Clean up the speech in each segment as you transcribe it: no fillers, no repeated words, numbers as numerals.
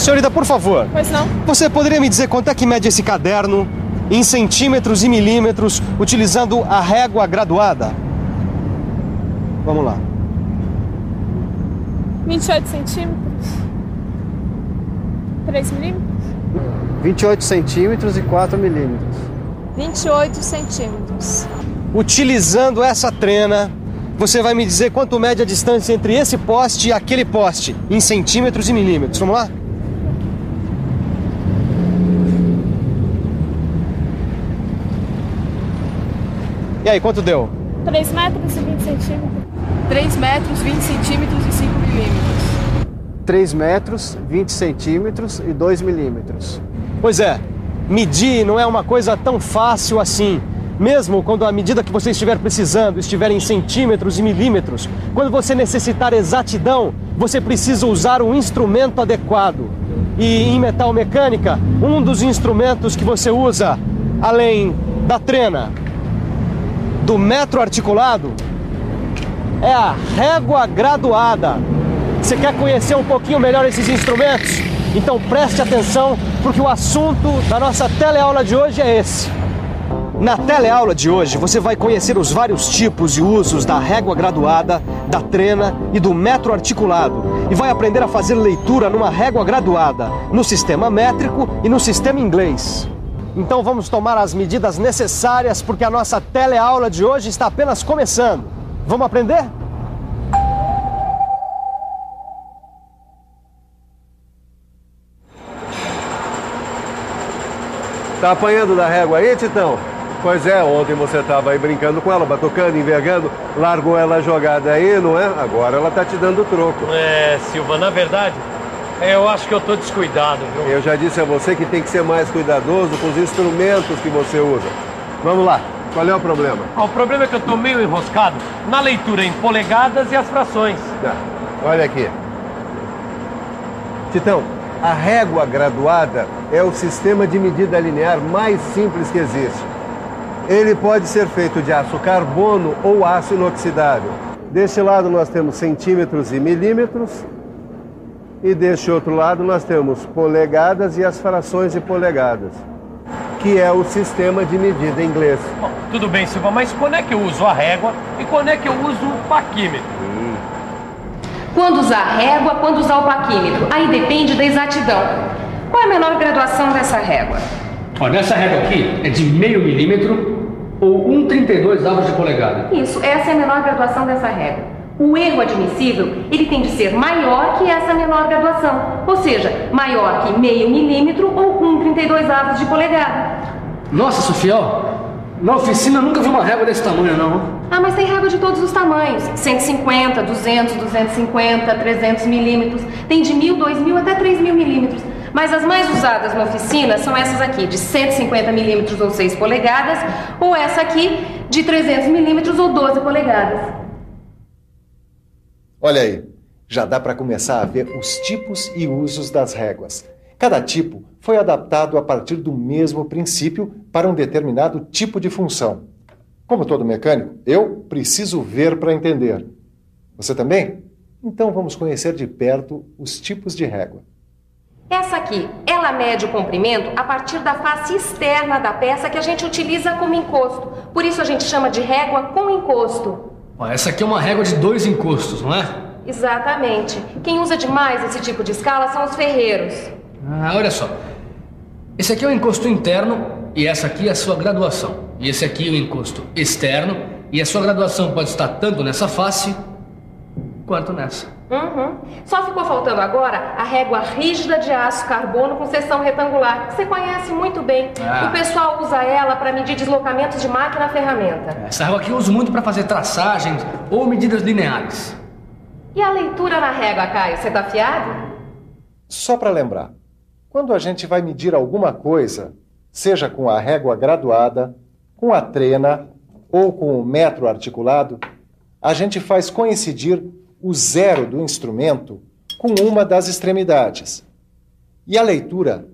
Senhorita, por favor. Pois não? Você poderia me dizer quanto é que mede esse caderno em centímetros e milímetros, utilizando a régua graduada? Vamos lá. 28 centímetros. 3 milímetros? 28 centímetros e 4 milímetros. 28 centímetros. Utilizando essa trena, você vai me dizer quanto mede a distância entre esse poste e aquele poste, em centímetros e milímetros. Vamos lá? E aí, quanto deu? 3 metros e 20 centímetros. 3 metros, 20 centímetros e 5 milímetros. 3 metros, 20 centímetros e 2 milímetros. Pois é, medir não é uma coisa tão fácil assim. Mesmo quando a medida que você estiver precisando estiver em centímetros e milímetros, quando você necessitar exatidão, você precisa usar um instrumento adequado. E em metalmecânica, um dos instrumentos que você usa, além da trena, do metro articulado, é a régua graduada. Você quer conhecer um pouquinho melhor esses instrumentos? Então preste atenção, porque o assunto da nossa teleaula de hoje é esse. Na teleaula de hoje, você vai conhecer os vários tipos e usos da régua graduada, da trena e do metro articulado. E vai aprender a fazer leitura numa régua graduada, no sistema métrico e no sistema inglês. Então vamos tomar as medidas necessárias, porque a nossa teleaula de hoje está apenas começando. Vamos aprender? Tá apanhando da régua aí, Titão? Pois é, ontem você tava aí brincando com ela, batucando, envergando, largou ela jogada aí, não é? Agora ela tá te dando troco. É, Silva, na verdade, eu acho que eu tô descuidado, viu? Eu já disse a você que tem que ser mais cuidadoso com os instrumentos que você usa. Vamos lá, qual é o problema? O problema é que eu tô meio enroscado na leitura em polegadas e as frações. Tá, olha aqui. Titão, a régua graduada é o sistema de medida linear mais simples que existe. Ele pode ser feito de aço carbono ou aço inoxidável. Deste lado nós temos centímetros e milímetros. E deste outro lado nós temos polegadas e as frações de polegadas, que é o sistema de medida em inglês. Bom, tudo bem, Silva, mas quando é que eu uso a régua e quando é que eu uso o paquímetro? Quando usar régua, quando usar o paquímetro. Aí depende da exatidão. Qual é a menor graduação dessa régua? Olha, essa régua aqui é de meio milímetro ou 1/32 avos de polegada. Isso, essa é a menor graduação dessa régua. O erro admissível, ele tem de ser maior que essa menor graduação. Ou seja, maior que meio milímetro ou 1/32 avos de polegada. Nossa, Sofia, ó, na oficina eu nunca vi uma régua desse tamanho, não. Ah, mas tem régua de todos os tamanhos. 150, 200, 250, 300 milímetros. Tem de 1.000, 2.000 até 3.000 milímetros. Mas as mais usadas na oficina são essas aqui, de 150 milímetros ou 6 polegadas, ou essa aqui, de 300 milímetros ou 12 polegadas. Olha aí, já dá para começar a ver os tipos e usos das réguas. Cada tipo foi adaptado a partir do mesmo princípio para um determinado tipo de função. Como todo mecânico, eu preciso ver para entender. Você também? Então vamos conhecer de perto os tipos de régua. Essa aqui, ela mede o comprimento a partir da face externa da peça que a gente utiliza como encosto. Por isso a gente chama de régua com encosto. Ó, essa aqui é uma régua de 2 encostos, não é? Exatamente. Quem usa demais esse tipo de escala são os ferreiros. Ah, olha só. Esse aqui é o encosto interno e essa aqui é a sua graduação. E esse aqui é o encosto externo e a sua graduação pode estar tanto nessa face quanto nessa. Só ficou faltando agora a régua rígida de aço carbono com seção retangular, que você conhece muito bem. O pessoal usa ela para medir deslocamentos de máquina-ferramenta. Essa régua aqui eu uso muito para fazer traçagens ou medidas lineares. E a leitura na régua, Caio, você tá afiado? Só para lembrar, quando a gente vai medir alguma coisa, seja com a régua graduada, com a trena ou com o metro articulado, a gente faz coincidir o zero do instrumento com uma das extremidades. E a leitura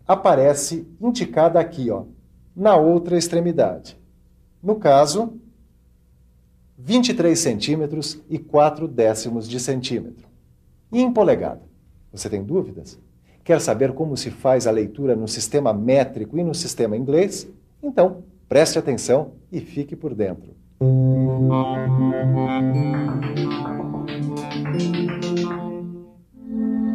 aparece indicada aqui, ó, na outra extremidade. No caso, 23 centímetros e 4 décimos de centímetro. E em polegada? Você tem dúvidas? Quer saber como se faz a leitura no sistema métrico e no sistema inglês? Então, preste atenção e fique por dentro.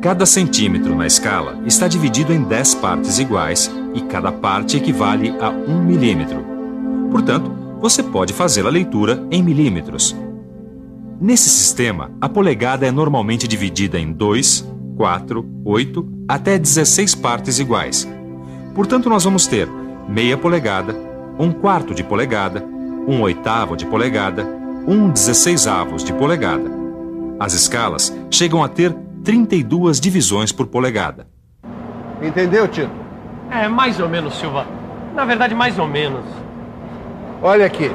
Cada centímetro na escala está dividido em 10 partes iguais e cada parte equivale a 1 milímetro. Portanto, você pode fazer a leitura em milímetros. Nesse sistema, a polegada é normalmente dividida em 2, 4, 8 até 16 partes iguais. Portanto, nós vamos ter meia polegada, 1/4 de polegada, 1/8 de polegada, 1/16 de polegada. As escalas chegam a ter 32 divisões por polegada. Entendeu, Tito? É, mais ou menos, Silva. Na verdade, mais ou menos. Olha aqui.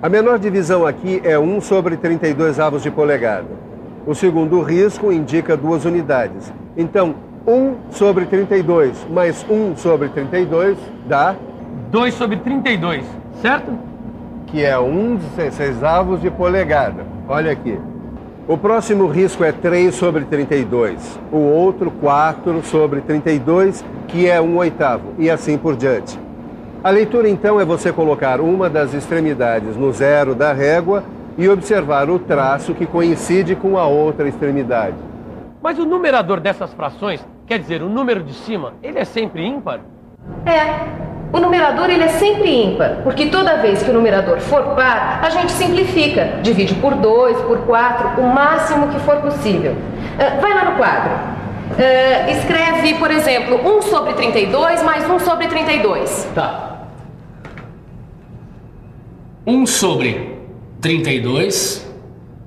A menor divisão aqui é 1/32 de polegada. O segundo risco indica 2 unidades. Então, 1/32 mais 1/32 dá... 2/32, certo? Que é 1/16 de polegada. Olha aqui. O próximo risco é 3/32. O outro, 4/32, que é 1/8. E assim por diante. A leitura, então, é você colocar uma das extremidades no zero da régua e observar o traço que coincide com a outra extremidade. Mas o numerador dessas frações, quer dizer, o número de cima, ele é sempre ímpar? O numerador ele é sempre ímpar, porque toda vez que o numerador for par, a gente simplifica. Divide por 2, por 4, o máximo que for possível. Vai lá no quadro. Escreve, por exemplo, 1/32 mais 1/32. Tá. 1/32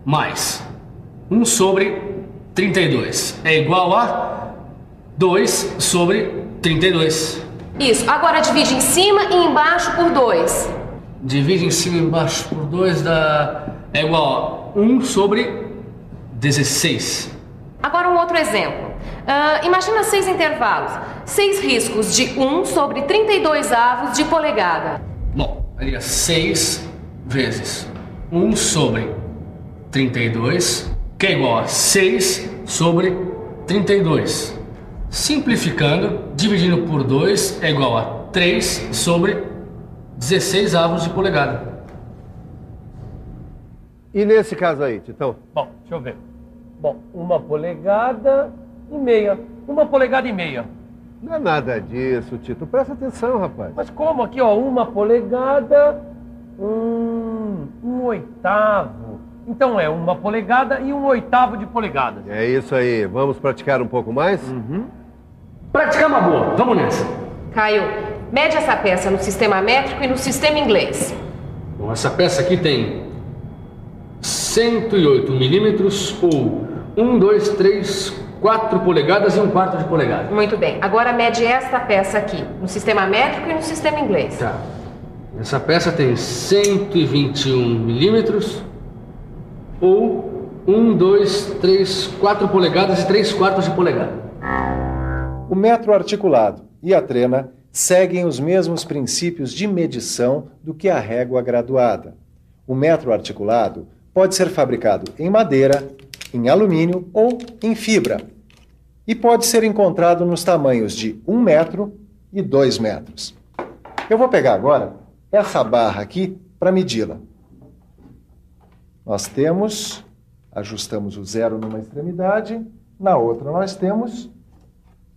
mais 1/32 é igual a 2/32. Isso. Agora divide em cima e embaixo por 2. Divide em cima e embaixo por 2 é igual a 1/16. Agora um outro exemplo. Imagina 6 intervalos. 6 riscos de 1/32 de polegada. Bom, ali é 6 vezes 1/32, que é igual a 6/32. Simplificando, dividindo por 2 é igual a 3/16 de polegada. E nesse caso aí, Titão? Bom, deixa eu ver. Bom, 1 polegada e meia. 1 polegada e meia. Não é nada disso, Tito. Presta atenção, rapaz. Mas como aqui, ó, 1 polegada, 1/8. Então é 1 polegada e 1/8 de polegada. É isso aí. Vamos praticar um pouco mais? Praticar uma boa. Vamos nessa. Caio, mede essa peça no sistema métrico e no sistema inglês. Bom, essa peça aqui tem 108 milímetros ou 1, 2, 3, 4 polegadas e 1/4 de polegada. Muito bem. Agora mede esta peça aqui, no sistema métrico e no sistema inglês. Tá. Essa peça tem 121 milímetros ou 1, 2, 3, 4 polegadas e 3/4 de polegada. O metro articulado e a trena seguem os mesmos princípios de medição do que a régua graduada. O metro articulado pode ser fabricado em madeira, em alumínio ou em fibra. E pode ser encontrado nos tamanhos de 1 metro e 2 metros. Eu vou pegar agora essa barra aqui para medi-la. Nós temos, ajustamos o zero numa extremidade, na outra nós temos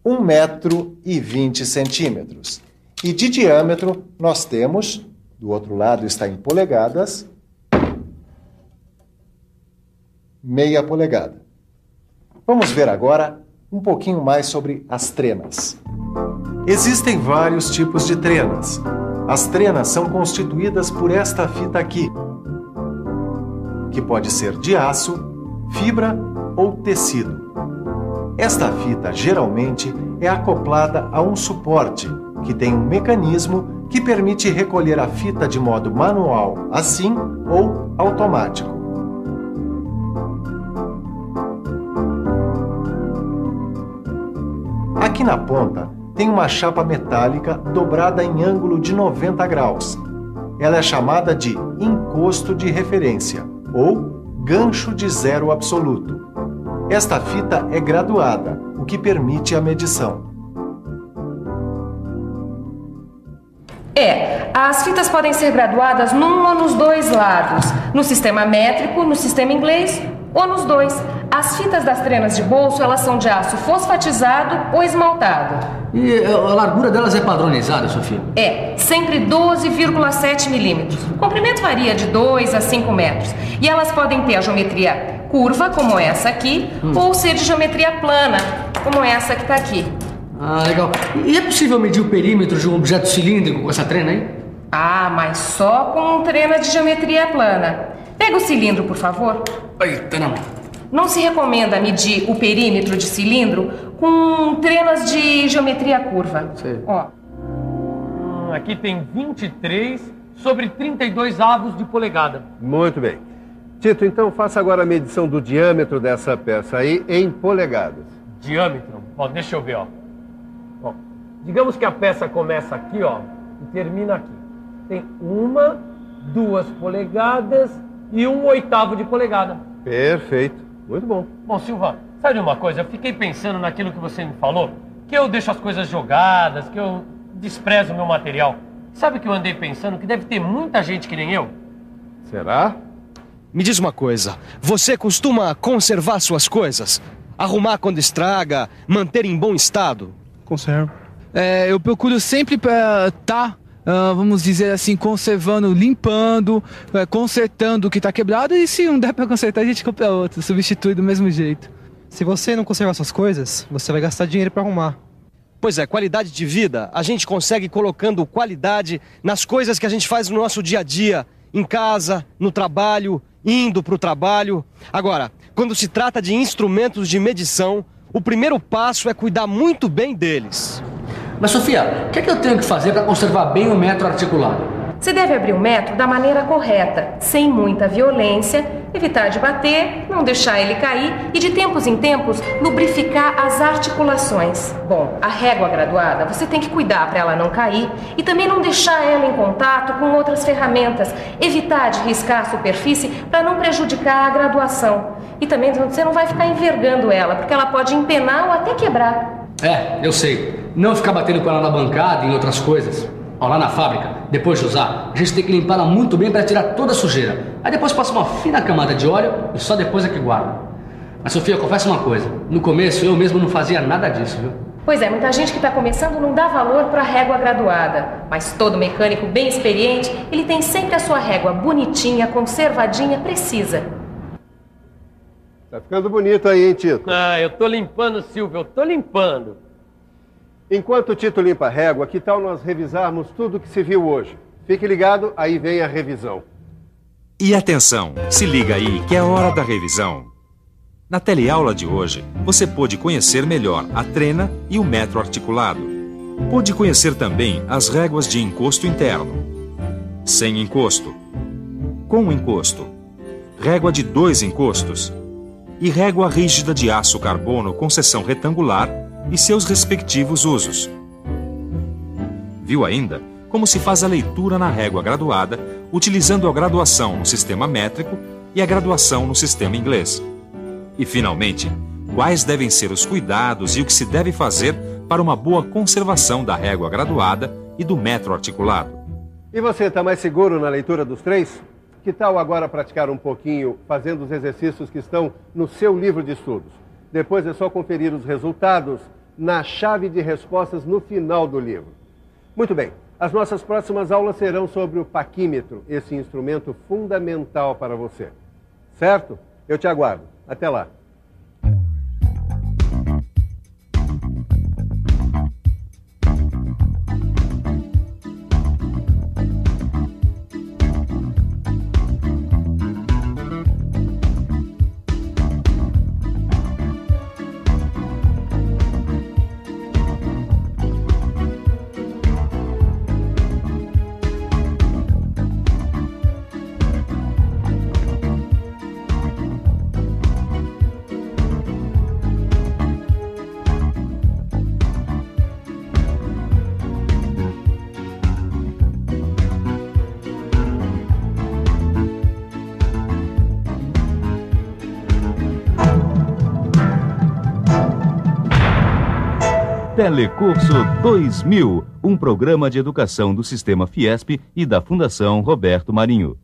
1 metro e 20 centímetros. E de diâmetro nós temos, do outro lado está em polegadas, meia polegada. Vamos ver agora um pouquinho mais sobre as trenas. Existem vários tipos de trenas. As trenas são constituídas por esta fita aqui, que pode ser de aço, fibra ou tecido. Esta fita geralmente é acoplada a um suporte, que tem um mecanismo que permite recolher a fita de modo manual, assim, ou automático. Aqui na ponta tem uma chapa metálica dobrada em ângulo de 90 graus. Ela é chamada de encosto de referência ou gancho de zero absoluto. Esta fita é graduada, o que permite a medição. As fitas podem ser graduadas num ou nos dois lados, no sistema métrico, no sistema inglês ou nos dois. As fitas das trenas de bolso, elas são de aço fosfatizado ou esmaltado. E a largura delas é padronizada, Sofia? Sempre 12,7 milímetros. O comprimento varia de 2 a 5 metros. E elas podem ter a geometria curva, como essa aqui, ou ser de geometria plana, como essa que está aqui. Ah, legal. E é possível medir o perímetro de um objeto cilíndrico com essa trena aí? Mas só com trena de geometria plana. Pega o cilindro, por favor. Eita, não. Não se recomenda medir o perímetro de cilindro com trenas de geometria curva. Sei. Ó. Aqui tem 23 sobre 32 avos de polegada. Muito bem. Tito, então faça agora a medição do diâmetro dessa peça aí em polegadas. Diâmetro? Bom, deixa eu ver, ó. Bom, digamos que a peça começa aqui, ó, e termina aqui. Tem 1, 2 polegadas e 1/8 de polegada. Perfeito. Muito bom. Bom, Silva, sabe uma coisa? Eu fiquei pensando naquilo que você me falou, que eu deixo as coisas jogadas, que eu desprezo o meu material. Sabe o que eu andei pensando? Que deve ter muita gente que nem eu. Será? Me diz uma coisa, você costuma conservar suas coisas? Arrumar quando estraga, manter em bom estado? Conservo. Eu procuro sempre estar, vamos dizer assim, conservando, limpando, consertando o que está quebrado, e se não der para consertar, a gente compra outro, substitui do mesmo jeito. Se você não conservar suas coisas, você vai gastar dinheiro para arrumar. Pois é, qualidade de vida, a gente consegue colocando qualidade nas coisas que a gente faz no nosso dia a dia, em casa, no trabalho, indo para o trabalho. Agora, quando se trata de instrumentos de medição, o primeiro passo é cuidar muito bem deles. Mas, Sofia, o que é que eu tenho que fazer para conservar bem o metro articulado? Você deve abrir o metro da maneira correta, sem muita violência, evitar de bater, não deixar ele cair e, de tempos em tempos, lubrificar as articulações. Bom, a régua graduada, você tem que cuidar para ela não cair e também não deixar ela em contato com outras ferramentas, evitar de riscar a superfície para não prejudicar a graduação. E também você não vai ficar envergando ela, porque ela pode empenar ou até quebrar. Eu sei. Não ficar batendo com ela na bancada e em outras coisas. Lá na fábrica, depois de usar, a gente tem que limpar ela muito bem para tirar toda a sujeira. Aí depois passa uma fina camada de óleo e só depois é que guarda. Mas, Sofia, confessa uma coisa. No começo eu mesmo não fazia nada disso, viu? Pois é, muita gente que está começando não dá valor para a régua graduada. Mas todo mecânico bem experiente, ele tem sempre a sua régua bonitinha, conservadinha, precisa. Tá ficando bonito aí, hein, Tito? Eu tô limpando, Silvio, eu tô limpando. Enquanto o Tito limpa a régua, que tal nós revisarmos tudo que se viu hoje? Fique ligado, aí vem a revisão. E atenção, se liga aí que é hora da revisão. Na teleaula de hoje, você pôde conhecer melhor a trena e o metro articulado. Pôde conhecer também as réguas de encosto interno, sem encosto, com encosto, régua de 2 encostos e régua rígida de aço carbono com seção retangular e seus respectivos usos. Viu ainda como se faz a leitura na régua graduada, utilizando a graduação no sistema métrico e a graduação no sistema inglês. E, finalmente, quais devem ser os cuidados e o que se deve fazer para uma boa conservação da régua graduada e do metro articulado. E você, está mais seguro na leitura dos 3? Que tal agora praticar um pouquinho fazendo os exercícios que estão no seu livro de estudos? Depois é só conferir os resultados na chave de respostas no final do livro. Muito bem, as nossas próximas aulas serão sobre o paquímetro, esse instrumento fundamental para você. Certo? Eu te aguardo. Até lá. Telecurso 2000, um programa de educação do Sistema Fiesp e da Fundação Roberto Marinho.